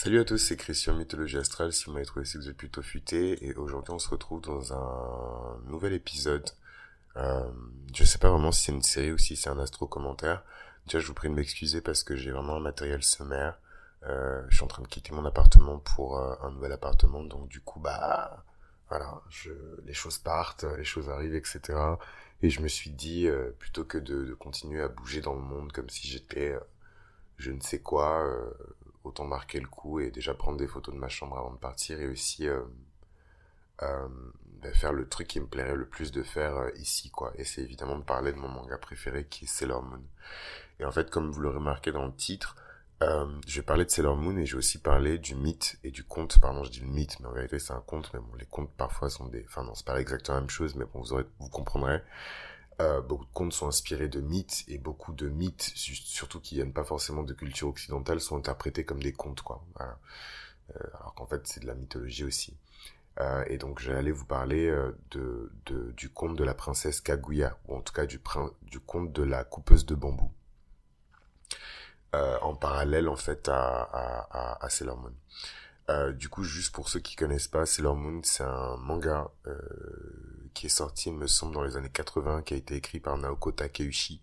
Salut à tous, c'est Christian Mythologie Astrale. Si vous m'avez trouvé, c'est que vous êtes plutôt futé. Et aujourd'hui, on se retrouve dans un nouvel épisode. Euh, je sais pas vraiment si c'est une série ou si c'est un astro-commentaire. Déjà, je vous prie de m'excuser parce que j'ai vraiment un matériel sommaire. Je suis en train de quitter mon appartement pour un nouvel appartement. Donc du coup, voilà, les choses partent, les choses arrivent, etc. Et je me suis dit, plutôt que de continuer à bouger dans le monde comme si j'étais je ne sais quoi, autant marquer le coup et déjà prendre des photos de ma chambre avant de partir et aussi euh, faire le truc qui me plairait le plus de faire ici, quoi. Et c'est évidemment de parler de mon manga préféré qui est Sailor Moon. Et en fait, comme vous l'aurez remarqué dans le titre, je vais parler de Sailor Moon et je vais aussi parler du mythe et du conte. Pardon, je dis le mythe, mais en vérité c'est un conte. Mais bon, les contes parfois sont des... Enfin non, c'est pas exactement la même chose, mais bon, vous comprendrez. Beaucoup de contes sont inspirés de mythes et beaucoup de mythes, surtout qui viennent pas forcément de culture occidentale, sont interprétés comme des contes, quoi. Voilà. Alors qu'en fait, c'est de la mythologie aussi. Et donc, je vais aller vous parler du conte de la princesse Kaguya, ou en tout cas du conte de la coupeuse de bambou, en parallèle en fait à Sailor Moon. Du coup, juste pour ceux qui connaissent pas, Sailor Moon, c'est un manga qui est sorti, il me semble, dans les années 80, qui a été écrit par Naoko Takeuchi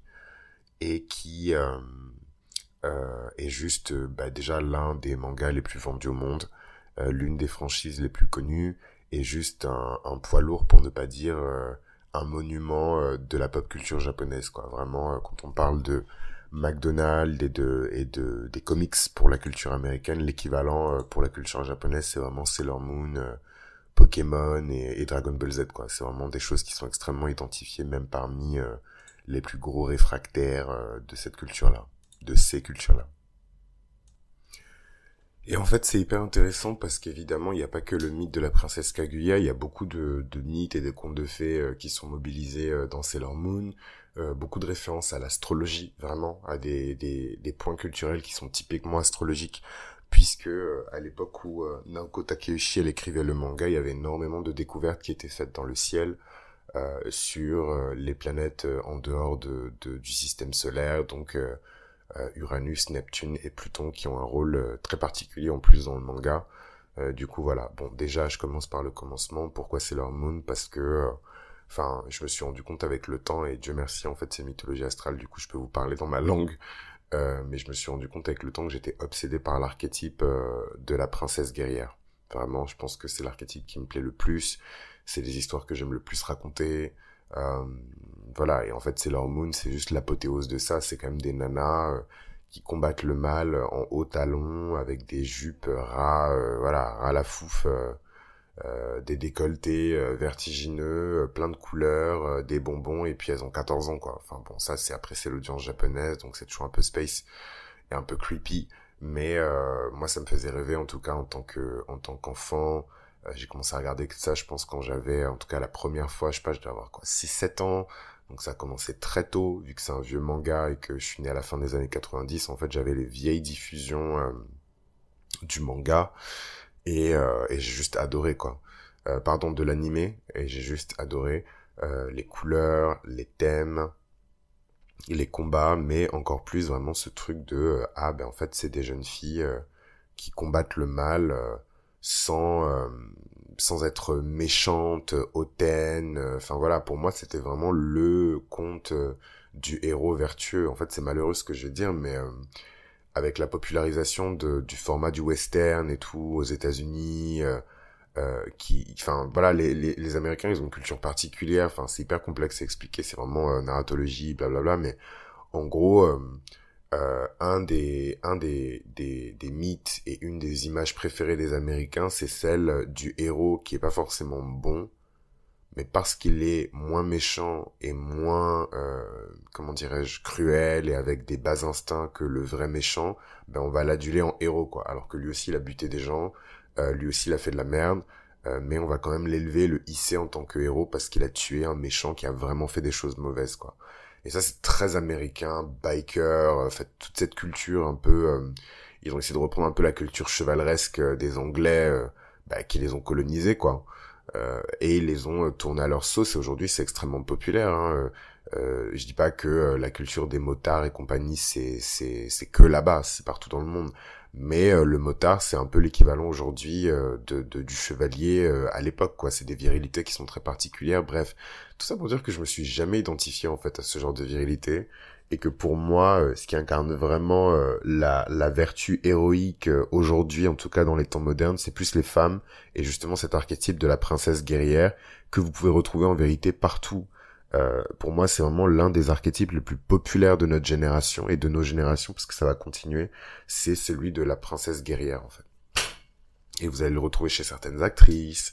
et qui est juste déjà l'un des mangas les plus vendus au monde, l'une des franchises les plus connues, et juste un poids lourd, pour ne pas dire un monument de la pop culture japonaise, quoi. Vraiment, quand on parle de McDonald's des comics pour la culture américaine, l'équivalent pour la culture japonaise, c'est vraiment Sailor Moon, Pokémon et Dragon Ball Z, quoi. C'est vraiment des choses qui sont extrêmement identifiées, même parmi les plus gros réfractaires de cette culture-là, de ces cultures-là. Et en fait, c'est hyper intéressant parce qu'évidemment, il n'y a pas que le mythe de la princesse Kaguya, il y a beaucoup de mythes et de contes de fées qui sont mobilisés dans Sailor Moon, beaucoup de références à l'astrologie, vraiment, à des points culturels qui sont typiquement astrologiques, puisque à l'époque où Naoko Takeuchi elle écrivait le manga, il y avait énormément de découvertes qui étaient faites dans le ciel sur les planètes en dehors du système solaire, donc Uranus, Neptune et Pluton qui ont un rôle très particulier en plus dans le manga. Du coup voilà, bon déjà je commence par le commencement. Pourquoi Sailor Moon? Parce que je me suis rendu compte avec le temps, et Dieu merci en fait c'est mythologie astrale, du coup je peux vous parler dans ma langue, mais je me suis rendu compte avec le temps que j'étais obsédé par l'archétype de la princesse guerrière. Vraiment, je pense que c'est l'archétype qui me plaît le plus, c'est les histoires que j'aime le plus raconter. Euh, voilà, et en fait Sailor Moon c'est juste l'apothéose de ça, c'est quand même des nanas qui combattent le mal en hauts talons, avec des jupes ras, voilà, ras la fouf, des décolletés vertigineux, plein de couleurs, des bonbons, et puis elles ont 14 ans, quoi. Enfin bon, ça c'est après c'est l'audience japonaise, donc c'est toujours un peu space et un peu creepy, mais moi ça me faisait rêver en tout cas en tant qu'enfant. J'ai commencé à regarder que ça, je pense, quand j'avais, en tout cas la première fois, je sais pas, je devais avoir quoi, 6 7 ans, donc ça a commencé très tôt, vu que c'est un vieux manga et que je suis né à la fin des années 90, en fait j'avais les vieilles diffusions du manga, et j'ai juste adoré, quoi. Pardon, de l'animé, et j'ai juste adoré les couleurs, les thèmes, les combats, mais encore plus vraiment ce truc de en fait c'est des jeunes filles qui combattent le mal sans sans être méchantes, hautaines. Enfin voilà, pour moi c'était vraiment le conte du héros vertueux. En fait c'est malheureux ce que je vais dire, mais avec la popularisation du format du western et tout aux États-Unis, enfin voilà, les Américains ils ont une culture particulière, enfin c'est hyper complexe à expliquer, c'est vraiment narratologie, blablabla, mais en gros, des mythes et une des images préférées des Américains, c'est celle du héros qui est pas forcément bon, mais parce qu'il est moins méchant et moins, comment dirais-je, cruel et avec des bas instincts que le vrai méchant, ben on va l'aduler en héros, quoi. Alors que lui aussi il a buté des gens, lui aussi il a fait de la merde, mais on va quand même l'élever, le hisser en tant que héros parce qu'il a tué un méchant qui a vraiment fait des choses mauvaises, quoi. Et ça c'est très américain, biker, fait toute cette culture un peu, ils ont essayé de reprendre un peu la culture chevaleresque des Anglais, qui les ont colonisés, quoi. Et ils les ont tournés à leur sauce, et aujourd'hui c'est extrêmement populaire, hein. Je dis pas que la culture des motards et compagnie c'est que là-bas, c'est partout dans le monde, Mais le motard, c'est un peu l'équivalent aujourd'hui du chevalier à l'époque, quoi. C'est des virilités qui sont très particulières. Bref, tout ça pour dire que je me suis jamais identifié en fait à ce genre de virilité et que pour moi, ce qui incarne vraiment la vertu héroïque aujourd'hui, en tout cas dans les temps modernes, c'est plus les femmes et justement cet archétype de la princesse guerrière que vous pouvez retrouver en vérité partout. Pour moi, c'est vraiment l'un des archétypes les plus populaires de notre génération et de nos générations, parce que ça va continuer. C'est celui de la princesse guerrière, en fait. Et vous allez le retrouver chez certaines actrices,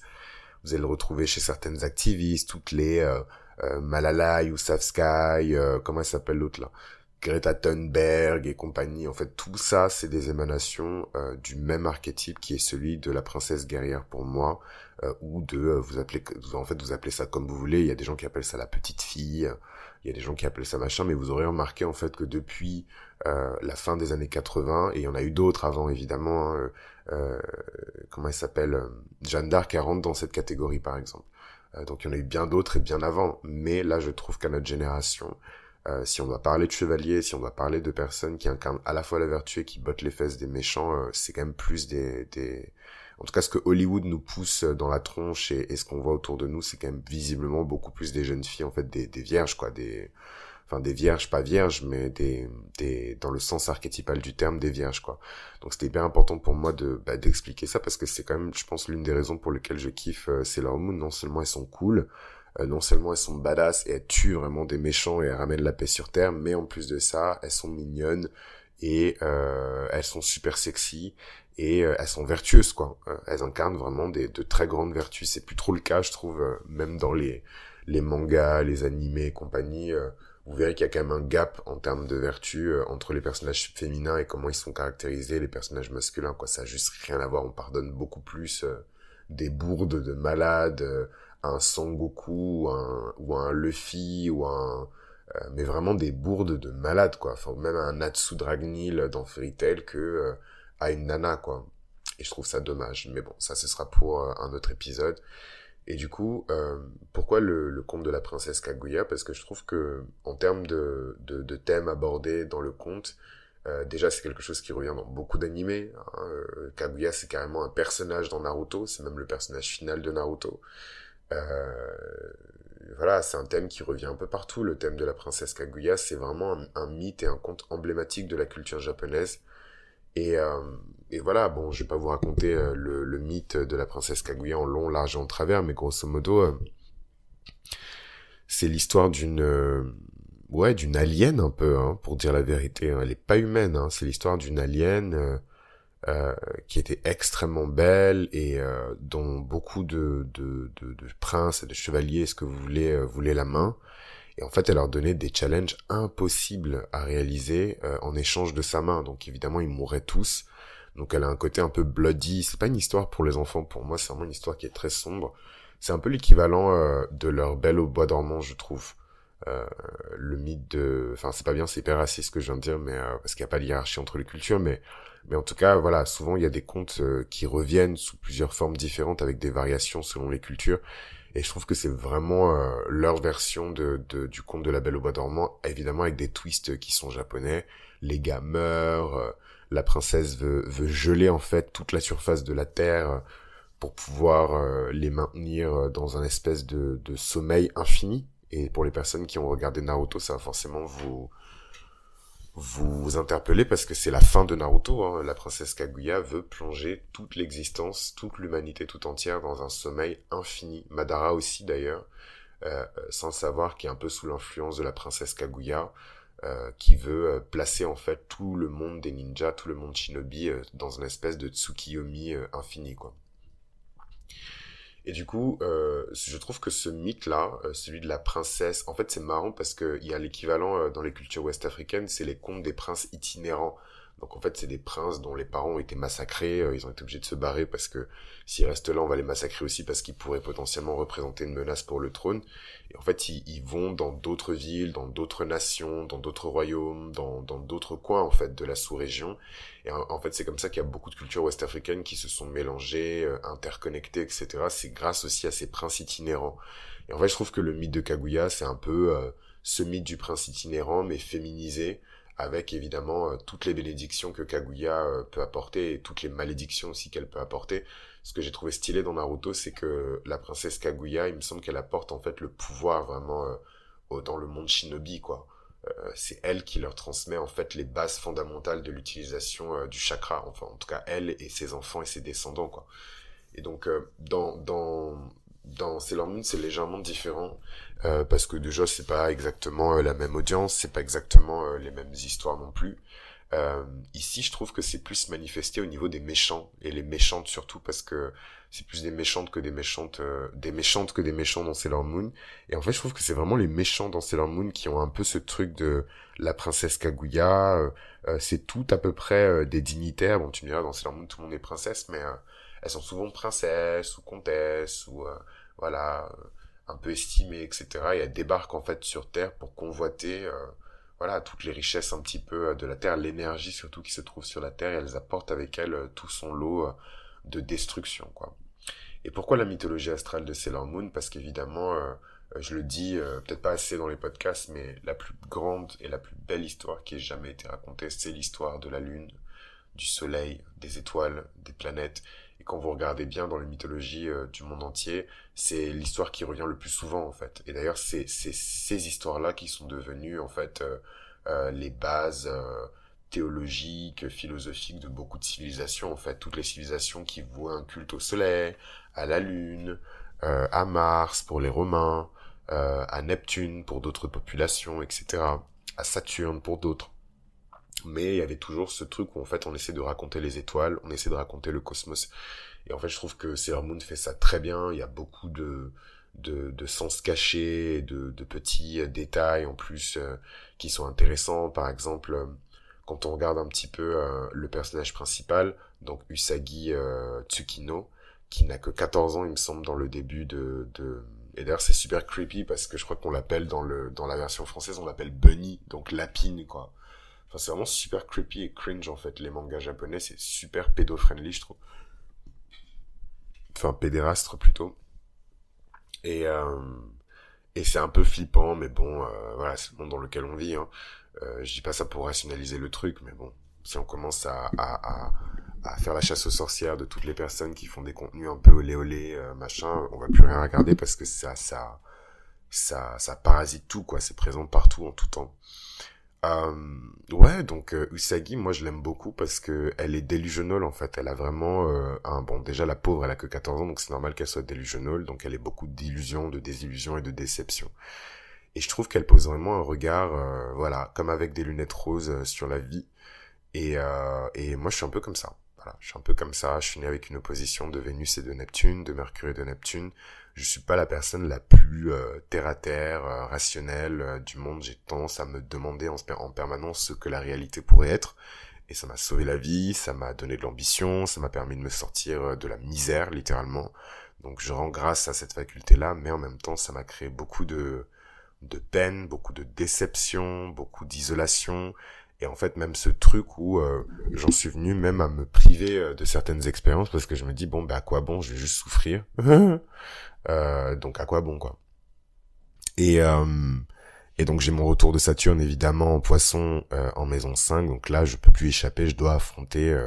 vous allez le retrouver chez certaines activistes, toutes les Malala Yousafzai, comment elle s'appelle l'autre là, Greta Thunberg et compagnie. En fait, tout ça, c'est des émanations du même archétype qui est celui de la princesse guerrière pour moi, ou de vous appelez ça comme vous voulez. Il y a des gens qui appellent ça la petite fille, il y a des gens qui appellent ça machin, mais vous aurez remarqué en fait que depuis la fin des années 80, et il y en a eu d'autres avant évidemment, hein, comment elle s'appelle, Jeanne d'Arc, elle rentre dans cette catégorie par exemple. Donc il y en a eu bien d'autres et bien avant, mais là je trouve qu'à notre génération, si on doit parler de chevaliers, si on doit parler de personnes qui incarnent à la fois la vertu et qui bottent les fesses des méchants, c'est quand même plus en tout cas, ce que Hollywood nous pousse dans la tronche et ce qu'on voit autour de nous, c'est quand même visiblement beaucoup plus des jeunes filles, en fait, des vierges, quoi, enfin, des vierges, pas vierges, mais dans le sens archétypal du terme, des vierges, quoi. Donc, c'était hyper important pour moi d'expliquer ça parce que c'est quand même, je pense, l'une des raisons pour lesquelles je kiffe Sailor Moon. Non seulement elles sont cool, non seulement elles sont badass et elles tuent vraiment des méchants et elles ramènent la paix sur Terre, mais en plus de ça, elles sont mignonnes et elles sont super sexy et elles sont vertueuses, quoi. Elles incarnent vraiment de très grandes vertus. C'est plus trop le cas, je trouve, même dans les mangas, les animés et compagnie. Vous verrez qu'il y a quand même un gap en termes de vertu entre les personnages féminins et comment ils sont caractérisés, les personnages masculins, quoi. Ça a juste rien à voir. On pardonne beaucoup plus des bourdes de malades à un Son Goku ou à un Luffy mais vraiment des bourdes de malades, quoi. Enfin, même un Natsu Dragneel dans Fairy Tail que à une nana, quoi. Et je trouve ça dommage. Mais bon, ça, ce sera pour un autre épisode. Et du coup, pourquoi le conte de la princesse Kaguya? Parce que je trouve que, en termes de thèmes abordés dans le conte, déjà, c'est quelque chose qui revient dans beaucoup d'animés, hein. Kaguya, c'est carrément un personnage dans Naruto. C'est même le personnage final de Naruto. Euh, voilà, c'est un thème qui revient un peu partout. Le thème de la princesse Kaguya, c'est vraiment un mythe et un conte emblématique de la culture japonaise. Et, euh, et voilà, bon, je vais pas vous raconter le mythe de la princesse Kaguya en long, large et en travers, mais grosso modo, c'est l'histoire d'une alien un peu, hein, pour dire la vérité, hein. Elle est pas humaine, hein. C'est l'histoire d'une alien qui était extrêmement belle et dont beaucoup de princes et de chevaliers, ce que vous voulez, voulaient la main. Et en fait, elle leur donnait des challenges impossibles à réaliser en échange de sa main. Donc évidemment, ils mourraient tous. Donc elle a un côté un peu bloody. C'est pas une histoire pour les enfants. Pour moi, c'est vraiment une histoire qui est très sombre. C'est un peu l'équivalent de leur Belle au bois dormant, je trouve. Euh, le mythe de... Enfin, c'est pas bien, c'est hyper raciste ce que je viens de dire, mais parce qu'il n'y a pas de hiérarchie entre les cultures. Mais en tout cas, voilà, souvent, il y a des contes qui reviennent sous plusieurs formes différentes avec des variations selon les cultures. Et je trouve que c'est vraiment leur version du conte de la Belle au bois dormant, évidemment avec des twists qui sont japonais. Les gars meurent, la princesse veut geler en fait toute la surface de la terre pour pouvoir les maintenir dans un espèce de sommeil infini. Et pour les personnes qui ont regardé Naruto, ça va forcément vous interpeller parce que c'est la fin de Naruto, hein. La princesse Kaguya veut plonger toute l'existence, toute l'humanité tout entière dans un sommeil infini. Madara aussi d'ailleurs, sans savoir qu'il est un peu sous l'influence de la princesse Kaguya, qui veut placer en fait tout le monde des ninjas, tout le monde shinobi dans une espèce de Tsukiyomi infini, quoi. Et du coup, je trouve que ce mythe-là, celui de la princesse, en fait c'est marrant parce que il y a l'équivalent dans les cultures ouest-africaines, c'est les contes des princes itinérants. Donc en fait c'est des princes dont les parents ont été massacrés, ils ont été obligés de se barrer parce que s'ils restent là on va les massacrer aussi parce qu'ils pourraient potentiellement représenter une menace pour le trône. Et en fait ils vont dans d'autres villes, dans d'autres nations, dans d'autres royaumes, dans d'autres coins en fait de la sous-région. Et en fait, c'est comme ça qu'il y a beaucoup de cultures ouest-africaines qui se sont mélangées, interconnectées, etc. C'est grâce aussi à ces princes itinérants. Et en fait, je trouve que le mythe de Kaguya, c'est un peu ce mythe du prince itinérant, mais féminisé, avec évidemment toutes les bénédictions que Kaguya peut apporter et toutes les malédictions aussi qu'elle peut apporter. Ce que j'ai trouvé stylé dans Naruto, c'est que la princesse Kaguya, il me semble qu'elle apporte en fait le pouvoir vraiment dans le monde shinobi, quoi. C'est elle qui leur transmet en fait les bases fondamentales de l'utilisation du chakra, enfin en tout cas elle et ses enfants et ses descendants, quoi. Et donc dans Sailor Moon, c'est légèrement différent parce que déjà c'est pas exactement la même audience, c'est pas exactement les mêmes histoires non plus. Ici, je trouve que c'est plus manifesté au niveau des méchants et les méchantes surtout parce que c'est plus des méchantes que des méchantes, des méchantes que des méchants dans Sailor Moon. Et en fait, je trouve que c'est vraiment les méchants dans Sailor Moon qui ont un peu ce truc de la princesse Kaguya. C'est tout à peu près des dignitaires. Bon, tu me diras, dans Sailor Moon, tout le monde est princesse, mais elles sont souvent princesses ou comtesses ou voilà, un peu estimées, etc. Et elles débarquent en fait sur Terre pour convoiter voilà, toutes les richesses un petit peu de la Terre, l'énergie surtout qui se trouve sur la Terre, et elles apportent avec elles tout son lot de destruction, quoi. Et pourquoi la mythologie astrale de Sailor Moon? Parce qu'évidemment, je le dis peut-être pas assez dans les podcasts, mais la plus grande et la plus belle histoire qui ait jamais été racontée, c'est l'histoire de la Lune, du Soleil, des étoiles, des planètes. Et quand vous regardez bien dans les mythologies du monde entier, c'est l'histoire qui revient le plus souvent en fait. Et d'ailleurs, c'est ces histoires-là qui sont devenues en fait les bases théologiques, philosophiques de beaucoup de civilisations. En fait, toutes les civilisations qui vouaient un culte au Soleil, à la Lune, à Mars pour les Romains, à Neptune pour d'autres populations, etc. À Saturne pour d'autres. Mais il y avait toujours ce truc où en fait on essaie de raconter les étoiles, on essaie de raconter le cosmos. Et en fait je trouve que Sailor Moon fait ça très bien, il y a beaucoup de sens cachés, de petits détails en plus qui sont intéressants. Par exemple, quand on regarde un petit peu le personnage principal, donc Usagi Tsukino, qui n'a que 14 ans il me semble dans le début Et d'ailleurs c'est super creepy parce que je crois qu'on l'appelle dans la version française, on l'appelle Bunny, donc lapine quoi. Enfin, c'est vraiment super creepy et cringe en fait. Les mangas japonais, c'est super pédo-friendly, je trouve. Enfin, pédérastre plutôt. Et, euh, et c'est un peu flippant, mais bon, voilà, c'est le monde dans lequel on vit. Hein. Je dis pas ça pour rationaliser le truc, mais bon, si on commence à faire la chasse aux sorcières de toutes les personnes qui font des contenus un peu olé olé, machin, on va plus rien regarder parce que ça parasite tout, quoi. C'est présent partout, en tout temps. Ouais, donc Usagi, moi je l'aime beaucoup parce que elle est delusional en fait. Elle a vraiment bon déjà la pauvre, elle a que 14 ans donc c'est normal qu'elle soit delusional, donc elle a beaucoup d'illusions, de désillusions et de déceptions. Et je trouve qu'elle pose vraiment un regard voilà, comme avec des lunettes roses sur la vie. Et moi je suis un peu comme ça. Voilà, je suis un peu comme ça, je suis né avec une opposition de Vénus et de Neptune, de Mercure et de Neptune. Je suis pas la personne la plus terre à terre, rationnelle du monde. J'ai tendance à me demander en permanence ce que la réalité pourrait être. Et ça m'a sauvé la vie, ça m'a donné de l'ambition, ça m'a permis de me sortir de la misère, littéralement. Donc je rends grâce à cette faculté-là, mais en même temps, ça m'a créé beaucoup de peine, beaucoup de déception, beaucoup d'isolation. Et en fait, même ce truc où j'en suis venu même à me priver de certaines expériences parce que je me dis, bon, bah à quoi bon, je vais juste souffrir. Donc à quoi bon, quoi. Et, euh, et donc j'ai mon retour de Saturne, évidemment, en poisson en maison 5. Donc là, je peux plus échapper, je dois affronter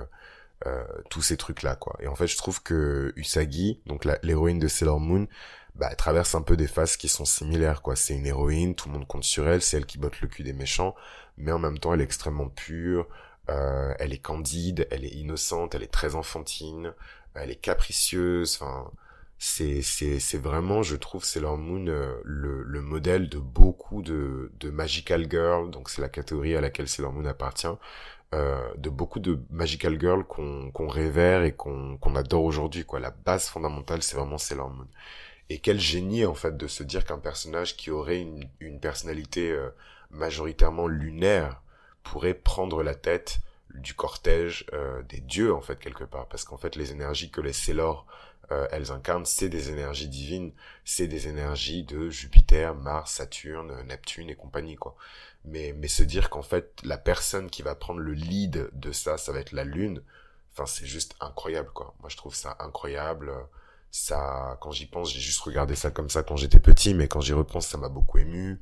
tous ces trucs-là, quoi. Et en fait, je trouve que Usagi, donc l'héroïne de Sailor Moon, bah, elle traverse un peu des phases qui sont similaires, quoi. C'est une héroïne, tout le monde compte sur elle, c'est elle qui botte le cul des méchants, mais en même temps, elle est extrêmement pure, elle est candide, elle est innocente, elle est très enfantine, elle est capricieuse, enfin, c'est vraiment, je trouve, Sailor Moon le modèle de beaucoup de Magical Girl, donc c'est la catégorie à laquelle Sailor Moon appartient, de beaucoup de Magical Girl qu'on révère et qu'on adore aujourd'hui, quoi. La base fondamentale, c'est vraiment Sailor Moon. Et quel génie, en fait, de se dire qu'un personnage qui aurait une personnalité majoritairement lunaire pourrait prendre la tête du cortège des dieux, en fait, quelque part. Parce qu'en fait, les énergies que les Sailor, elles incarnent, c'est des énergies divines, c'est des énergies de Jupiter, Mars, Saturne, Neptune et compagnie, quoi. Mais se dire qu'en fait, la personne qui va prendre le lead de ça, ça va être la Lune, enfin, c'est juste incroyable, quoi. Moi, je trouve ça incroyable. Ça, quand j'y pense, j'ai juste regardé ça comme ça quand j'étais petit, mais quand j'y repense, ça m'a beaucoup ému.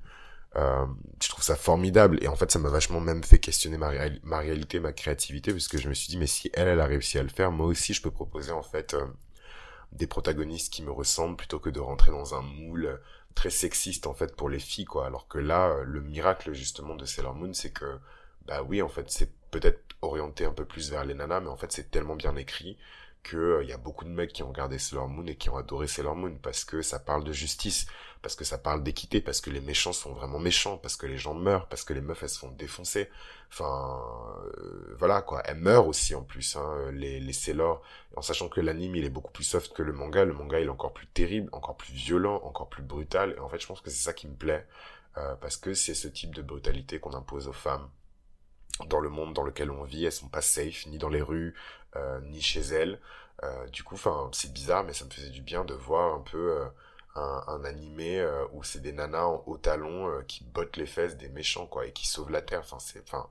Euh, je trouve ça formidable et en fait ça m'a vachement même fait questionner ma réalité, ma créativité parce que je me suis dit mais si elle a réussi à le faire, moi aussi je peux proposer en fait des protagonistes qui me ressemblent plutôt que de rentrer dans un moule très sexiste en fait pour les filles quoi. Alors que là le miracle justement de Sailor Moon c'est que bah oui en fait c'est peut-être orienté un peu plus vers les nanas mais en fait c'est tellement bien écrit que y a beaucoup de mecs qui ont regardé Sailor Moon et qui ont adoré Sailor Moon parce que ça parle de justice, parce que ça parle d'équité, parce que les méchants sont vraiment méchants, parce que les gens meurent, parce que les meufs elles se font défoncer. Enfin voilà quoi, elles meurent aussi en plus hein, les Sailor, en sachant que l'anime il est beaucoup plus soft que le manga il est encore plus terrible, encore plus violent, encore plus brutal et en fait je pense que c'est ça qui me plaît parce que c'est ce type de brutalité qu'on impose aux femmes dans le monde dans lequel on vit, elles sont pas safe, ni dans les rues, ni chez elles. Du coup, enfin, c'est bizarre, mais ça me faisait du bien de voir un peu un animé où c'est des nanas en haut talons qui bottent les fesses des méchants, quoi, et qui sauvent la terre. Enfin,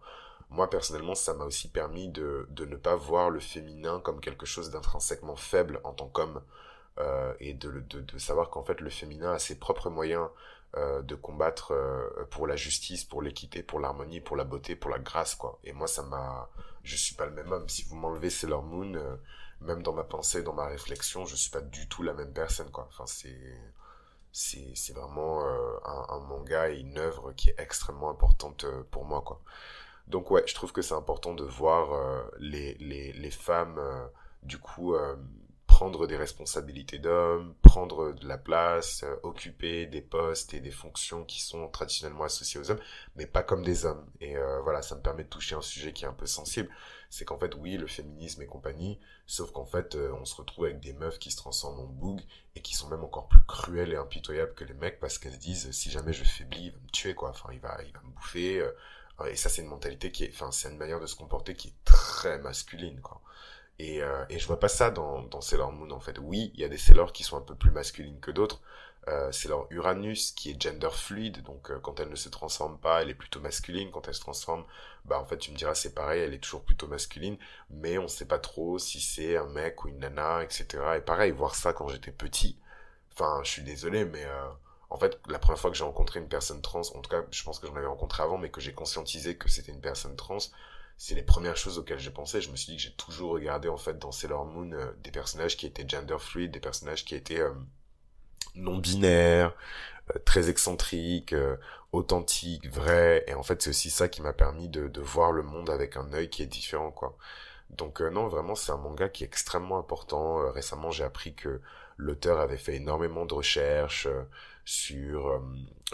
moi personnellement, ça m'a aussi permis de ne pas voir le féminin comme quelque chose d'intrinsèquement faible en tant qu'homme, et de savoir qu'en fait le féminin a ses propres moyens de combattre pour la justice, pour l'équité, pour l'harmonie, pour la beauté, pour la grâce, quoi. Et moi, ça m'a... Je suis pas le même homme. Si vous m'enlevez Sailor Moon, même dans ma pensée, dans ma réflexion, je suis pas du tout la même personne, quoi. Enfin, c'est vraiment un manga et une œuvre qui est extrêmement importante pour moi, quoi. Donc ouais, je trouve que c'est important de voir les femmes, du coup, prendre des responsabilités d'hommes, prendre de la place, occuper des postes et des fonctions qui sont traditionnellement associées aux hommes, mais pas comme des hommes. Et voilà, ça me permet de toucher un sujet qui est un peu sensible. C'est qu'en fait, oui, le féminisme et compagnie, sauf qu'en fait, on se retrouve avec des meufs qui se transforment en boug et qui sont même encore plus cruelles et impitoyables que les mecs parce qu'elles se disent, si jamais je faiblis, il va me tuer, quoi. Enfin, il va me bouffer. Et ça, c'est une mentalité qui est, enfin, c'est une manière de se comporter qui est très masculine, quoi. Et je vois pas ça dans Sailor Moon, en fait. Oui, il y a des Sailor qui sont un peu plus masculines que d'autres. Sailor Uranus, qui est gender fluide, donc quand elle ne se transforme pas, elle est plutôt masculine. Quand elle se transforme, bah en fait, tu me diras, c'est pareil, elle est toujours plutôt masculine. Mais on sait pas trop si c'est un mec ou une nana, etc. Et pareil, voir ça quand j'étais petit. Enfin, je suis désolé, mais en fait, la première fois que j'ai rencontré une personne trans, en tout cas, je pense que j'en avais rencontré avant, mais que j'ai conscientisé que c'était une personne trans, c'est les premières choses auxquelles j'ai pensé. Je me suis dit que j'ai toujours regardé, en fait, dans Sailor Moon, des personnages qui étaient gender fluid, des personnages qui étaient non binaires, très excentriques, authentiques, vrais. Et en fait, c'est aussi ça qui m'a permis de voir le monde avec un œil qui est différent, quoi. Donc non, vraiment, c'est un manga qui est extrêmement important. Récemment, j'ai appris que l'auteur avait fait énormément de recherches sur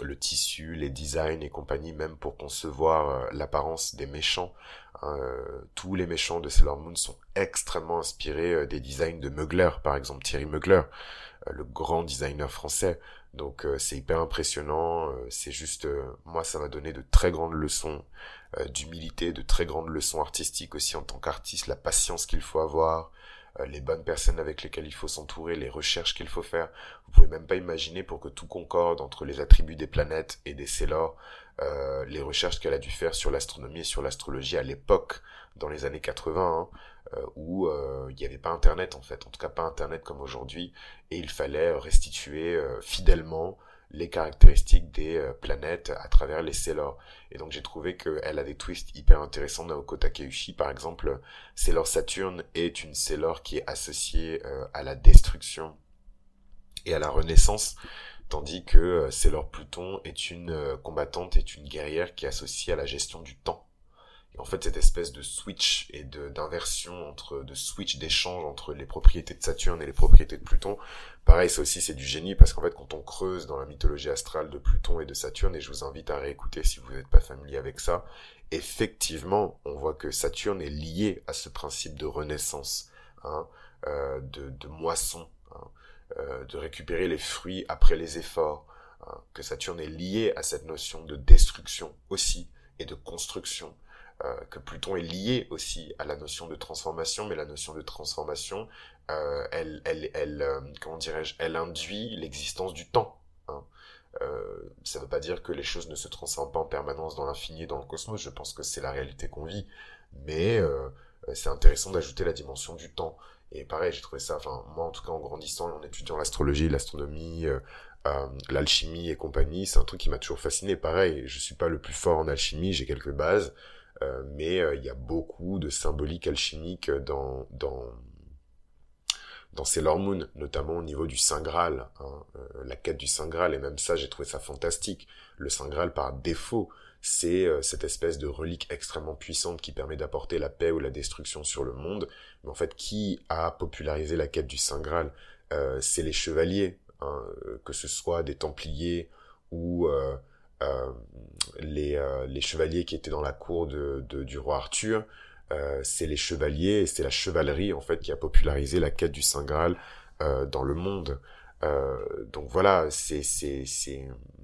le tissu, les designs et compagnie, même pour concevoir l'apparence des méchants. Hein. Tous les méchants de Sailor Moon sont extrêmement inspirés des designs de Mugler, par exemple Thierry Mugler, le grand designer français. Donc c'est hyper impressionnant, c'est juste, moi ça m'a donné de très grandes leçons d'humilité, de très grandes leçons artistiques aussi en tant qu'artiste, la patience qu'il faut avoir, les bonnes personnes avec lesquelles il faut s'entourer, les recherches qu'il faut faire. Vous pouvez même pas imaginer pour que tout concorde entre les attributs des planètes et des Sailor, les recherches qu'elle a dû faire sur l'astronomie et sur l'astrologie à l'époque, dans les années 80, hein, où il n'y avait pas Internet en fait, en tout cas pas Internet comme aujourd'hui, et il fallait restituer fidèlement les caractéristiques des planètes à travers les Sailor. Et donc j'ai trouvé qu'elle a des twists hyper intéressants. Naoko Takeuchi, par exemple, Sailor Saturne est une Sailor qui est associée à la destruction et à la renaissance, tandis que Sailor Pluton est une combattante, est une guerrière qui est associée à la gestion du temps. Et en fait, cette espèce de switch et d'inversion de switch d'échange entre les propriétés de Saturne et les propriétés de Pluton, pareil, ça aussi c'est du génie parce qu'en fait, quand on creuse dans la mythologie astrale de Pluton et de Saturne, et je vous invite à réécouter si vous n'êtes pas familier avec ça, effectivement, on voit que Saturne est lié à ce principe de renaissance, hein, de moisson, hein, de récupérer les fruits après les efforts, hein, que Saturne est lié à cette notion de destruction aussi et de construction, que Pluton est lié aussi à la notion de transformation, mais la notion de transformation, comment dirais-je, elle induit l'existence du temps. Hein. Ça ne veut pas dire que les choses ne se transforment pas en permanence dans l'infini et dans le cosmos, je pense que c'est la réalité qu'on vit, mais c'est intéressant d'ajouter la dimension du temps. Et pareil, j'ai trouvé ça, enfin moi en tout cas en grandissant et en étudiant l'astrologie, l'astronomie, L'alchimie et compagnie, c'est un truc qui m'a toujours fasciné. Pareil, je suis pas le plus fort en alchimie, j'ai quelques bases, mais il y a beaucoup de symbolique alchimique dans Sailor Moon, notamment au niveau du Saint Graal, hein, la quête du Saint Graal, et même ça, j'ai trouvé ça fantastique. Le Saint Graal, par défaut, c'est cette espèce de relique extrêmement puissante qui permet d'apporter la paix ou la destruction sur le monde. Mais en fait, qui a popularisé la quête du Saint Graal? C'est les chevaliers, hein, que ce soit des Templiers ou euh, les chevaliers qui étaient dans la cour du roi Arthur. C'est les chevaliers et c'est la chevalerie en fait qui a popularisé la quête du Saint Graal dans le monde. Donc voilà, c'est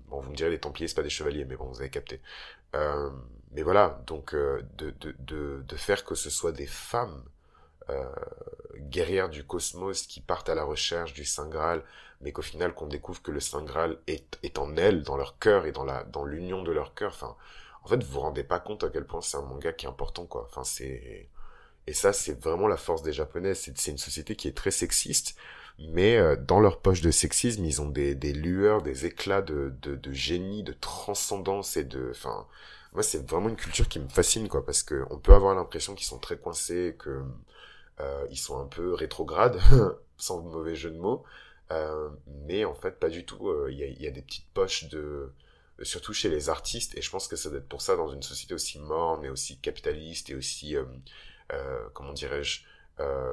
bon, vous me direz les Templiers c'est pas des chevaliers, mais bon vous avez capté. Mais voilà, donc de faire que ce soit des femmes euh, guerrières du cosmos qui partent à la recherche du Saint Graal, mais qu'au final qu'on découvre que le Saint Graal est en elles, dans leur cœur et dans l'union de leur cœur. Enfin, en fait, vous vous rendez pas compte à quel point c'est un manga qui est important, quoi. Enfin, et ça, c'est vraiment la force des Japonais. C'est une société qui est très sexiste, mais dans leur poche de sexisme, ils ont des lueurs, des éclats de génie, de transcendance enfin, moi, c'est vraiment une culture qui me fascine, quoi, parce que on peut avoir l'impression qu'ils sont très coincés, que ils sont un peu rétrogrades, sans mauvais jeu de mots, mais en fait pas du tout. Il y a des petites poches surtout chez les artistes, et je pense que ça doit être pour ça dans une société aussi morne et aussi capitaliste et aussi, comment dirais-je,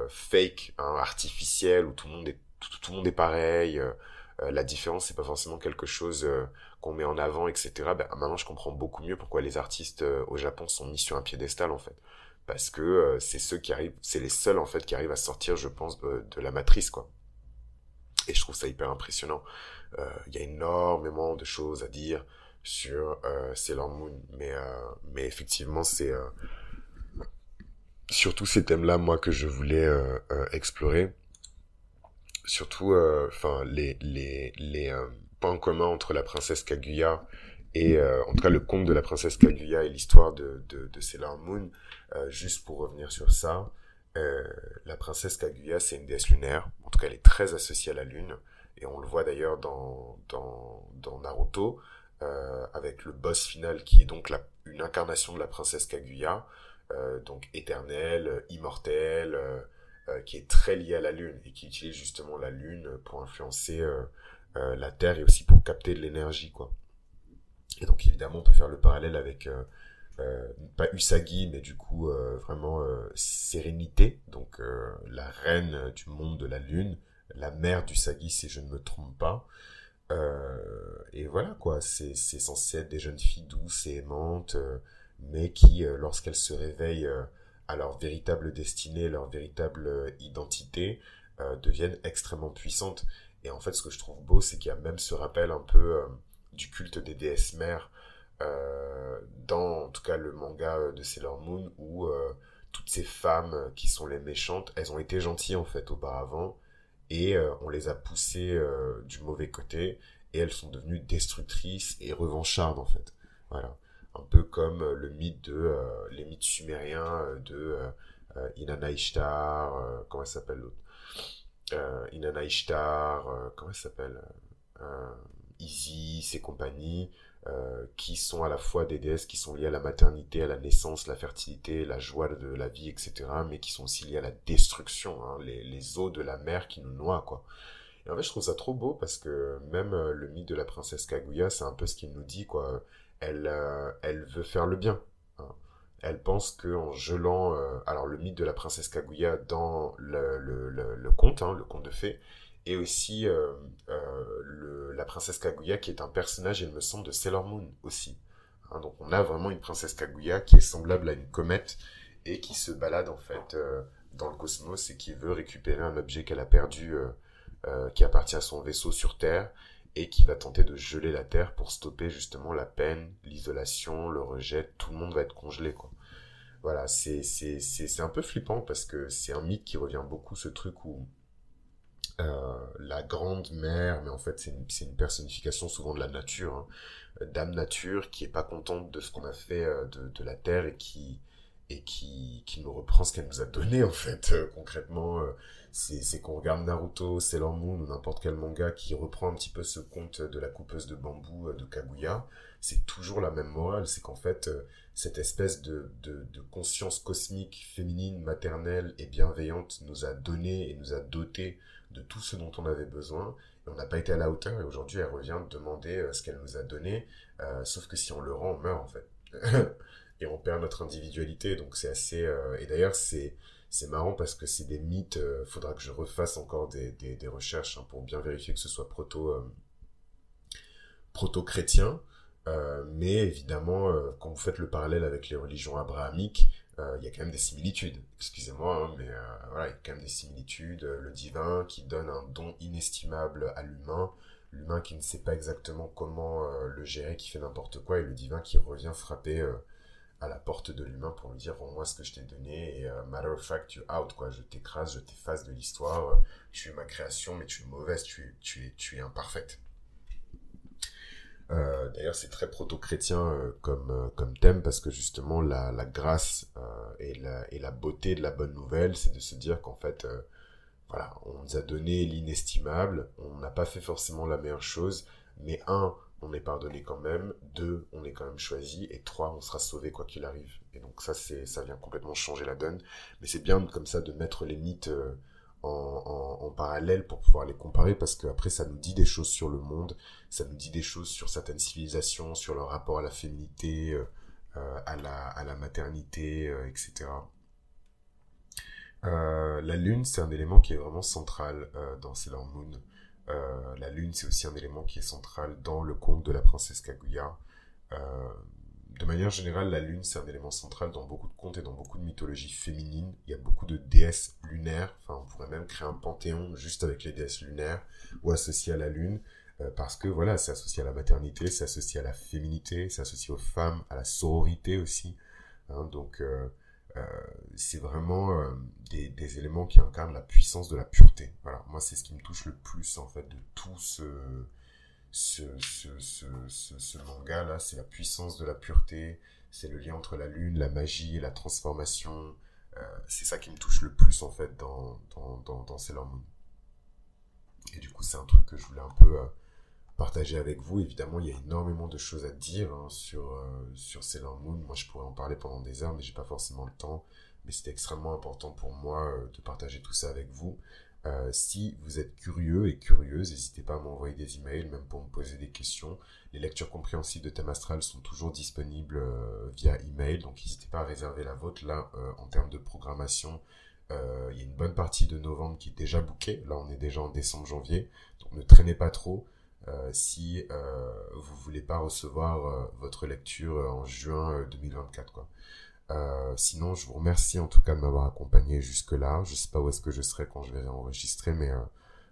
fake, hein, artificielle, où tout le monde est pareil. La différence c'est pas forcément quelque chose qu'on met en avant, etc. Ben, maintenant je comprends beaucoup mieux pourquoi les artistes au Japon sont mis sur un piédestal en fait, parce que c'est les seuls en fait qui arrivent à sortir, je pense, de la matrice, quoi. Et je trouve ça hyper impressionnant. Il y a énormément de choses à dire sur Sailor Moon, mais effectivement c'est surtout ces thèmes-là moi que je voulais explorer, surtout enfin les points en commun entre la princesse Kaguya et en tout cas le conte de la princesse Kaguya et l'histoire de Sailor Moon. Juste pour revenir sur ça, la princesse Kaguya c'est une déesse lunaire, en tout cas elle est très associée à la lune, et on le voit d'ailleurs dans Naruto, avec le boss final qui est donc une incarnation de la princesse Kaguya, donc éternelle, immortelle, qui est très liée à la lune et qui utilise justement la lune pour influencer la Terre et aussi pour capter de l'énergie, quoi. Et donc évidemment on peut faire le parallèle avec pas Usagi mais du coup vraiment Sérénité, donc la reine du monde de la lune, la mère d'Usagi si je ne me trompe pas. Et voilà quoi, c'est censé être des jeunes filles douces et aimantes, mais qui lorsqu'elles se réveillent à leur véritable destinée, leur véritable identité, deviennent extrêmement puissantes. Et en fait ce que je trouve beau c'est qu'il y a même ce rappel un peu du culte des déesses mères dans en tout cas le manga de Sailor Moon, où toutes ces femmes qui sont les méchantes, elles ont été gentilles en fait auparavant, et on les a poussées du mauvais côté, et elles sont devenues destructrices et revanchardes en fait. Voilà, un peu comme le mythe les mythes sumériens Inanna Ishtar, comment elle s'appelle l'autre, Inanna Ishtar, comment elle s'appelle, euh, Isis et compagnie, qui sont à la fois des déesses qui sont liées à la maternité, à la naissance, la fertilité, la joie de la vie, etc., mais qui sont aussi liées à la destruction, hein, les eaux de la mer qui nous noient, quoi. Et en fait, je trouve ça trop beau parce que même le mythe de la princesse Kaguya, c'est un peu ce qu'il nous dit, quoi. Elle veut faire le bien, hein. Elle pense que en gelant, alors le mythe de la princesse Kaguya dans le conte, hein, le conte de fées, et aussi la princesse Kaguya qui est un personnage, il me semble, de Sailor Moon aussi. Hein, donc on a vraiment une princesse Kaguya qui est semblable à une comète et qui se balade en fait dans le cosmos et qui veut récupérer un objet qu'elle a perdu, qui appartient à son vaisseau sur Terre, et qui va tenter de geler la Terre pour stopper justement la peine, l'isolation, le rejet. Tout le monde va être congelé, quoi. Voilà, c'est un peu flippant parce que c'est un mythe qui revient beaucoup, ce truc où la grande mère, mais en fait c'est une personnification souvent de la nature, hein, Dame Nature qui est pas contente de ce qu'on a fait de la Terre, et qui nous reprend ce qu'elle nous a donné en fait. Concrètement, c'est qu'on regarde Naruto, Sailor Moon ou n'importe quel manga qui reprend un petit peu ce conte de la coupeuse de bambou de Kaguya, c'est toujours la même morale, c'est qu'en fait, cette espèce de conscience cosmique, féminine, maternelle et bienveillante nous a donné et nous a doté de tout ce dont on avait besoin, et on n'a pas été à la hauteur, et aujourd'hui elle revient demander ce qu'elle nous a donné, sauf que si on le rend, on meurt en fait. Et on perd notre individualité, donc c'est assez... et d'ailleurs, c'est marrant parce que c'est des mythes, faudra que je refasse encore des recherches pour bien vérifier que ce soit proto-chrétien, mais évidemment, quand vous faites le parallèle avec les religions abrahamiques, il y a quand même des similitudes. Excusez-moi, hein, mais voilà, il y a quand même des similitudes. Le divin qui donne un don inestimable à l'humain, l'humain qui ne sait pas exactement comment le gérer, qui fait n'importe quoi, et le divin qui revient frapper à la porte de l'humain pour lui dire rends-moi ce que je t'ai donné, et matter of fact, tu out, quoi, je t'écrase, je t'efface de l'histoire, tu es ma création, mais tu es mauvaise, tu es imparfaite. D'ailleurs, c'est très proto-chrétien comme thème, parce que justement, la grâce et la beauté de la bonne nouvelle, c'est de se dire qu'en fait, voilà, on nous a donné l'inestimable, on n'a pas fait forcément la meilleure chose, mais un, on est pardonné quand même, deux, on est quand même choisi, et trois, on sera sauvé quoi qu'il arrive. Et donc ça vient complètement changer la donne. Mais c'est bien comme ça de mettre les mythes en parallèle pour pouvoir les comparer, parce que après ça nous dit des choses sur le monde, ça nous dit des choses sur certaines civilisations, sur leur rapport à la féminité, à la maternité, etc. La lune, c'est un élément qui est vraiment central dans Sailor Moon. La lune, c'est aussi un élément qui est central dans le conte de la princesse Kaguya. Euh, de manière générale, la lune, c'est un élément central dans beaucoup de contes et dans beaucoup de mythologies féminines. Il y a beaucoup de déesses lunaires. Enfin, on pourrait même créer un panthéon juste avec les déesses lunaires ou associées à la lune. Parce que voilà, c'est associé à la maternité, c'est associé à la féminité, c'est associé aux femmes, à la sororité aussi. Hein, donc, euh, c'est vraiment des éléments qui incarnent la puissance de la pureté. Voilà, moi, c'est ce qui me touche le plus, en fait, de tout ce manga-là. C'est la puissance de la pureté, c'est le lien entre la lune, la magie et la transformation. C'est ça qui me touche le plus, en fait, dans Sailor Moon. Et du coup, c'est un truc que je voulais un peu partager avec vous. Évidemment, il y a énormément de choses à dire sur Sailor Moon. Moi, je pourrais en parler pendant des heures, mais j'ai pas forcément le temps. Mais c'était extrêmement important pour moi de partager tout ça avec vous. Si vous êtes curieux et curieuse, n'hésitez pas à m'envoyer des emails, même pour me poser des questions. Les lectures compréhensibles de Thème Astral sont toujours disponibles via email, donc n'hésitez pas à réserver la vôtre. Là, en termes de programmation, il y a une bonne partie de novembre qui est déjà bookée. Là, on est déjà en décembre-janvier, donc ne traînez pas trop. Si vous voulez pas recevoir votre lecture en juin 2024, quoi. Sinon, je vous remercie en tout cas de m'avoir accompagné jusque-là. Je sais pas où est-ce que je serai quand je vais enregistrer, mais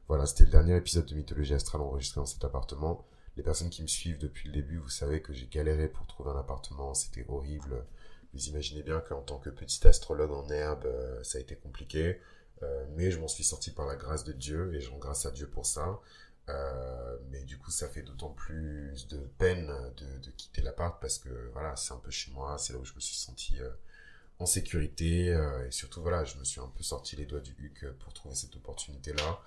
voilà, c'était le dernier épisode de Mythologie Astrale enregistré dans cet appartement. Les personnes qui me suivent depuis le début, vous savez que j'ai galéré pour trouver un appartement, c'était horrible. Vous imaginez bien qu'en tant que petit astrologue en herbe, ça a été compliqué. Mais je m'en suis sorti par la grâce de Dieu, et je rends grâce à Dieu pour ça. Mais du coup, ça fait d'autant plus de peine de quitter l'appart, parce que voilà, c'est un peu chez moi, c'est là où je me suis senti en sécurité, et surtout voilà, je me suis un peu sorti les doigts du huc pour trouver cette opportunité-là,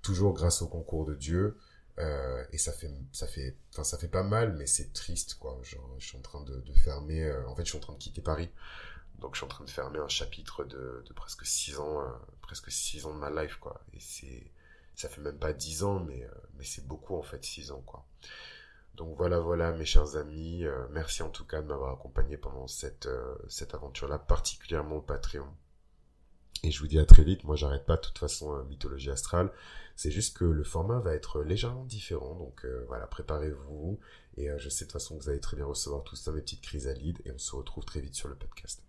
toujours grâce au concours de Dieu. Et enfin, ça fait pas mal, mais c'est triste, quoi. Genre, je suis en train de fermer, en fait, je suis en train de quitter Paris. Donc, je suis en train de fermer un chapitre de presque 6 ans de ma life, quoi. Et ça fait même pas 10 ans, mais c'est beaucoup, en fait, 6 ans, quoi. Donc voilà, mes chers amis, merci en tout cas de m'avoir accompagné pendant cette aventure-là, particulièrement au Patreon. Et je vous dis à très vite. Moi, j'arrête pas de toute façon Mythologie Astrale. C'est juste que le format va être légèrement différent. Donc voilà, préparez-vous. Et je sais de toute façon que vous allez très bien recevoir tout ça, mes petites chrysalides. Et on se retrouve très vite sur le podcast.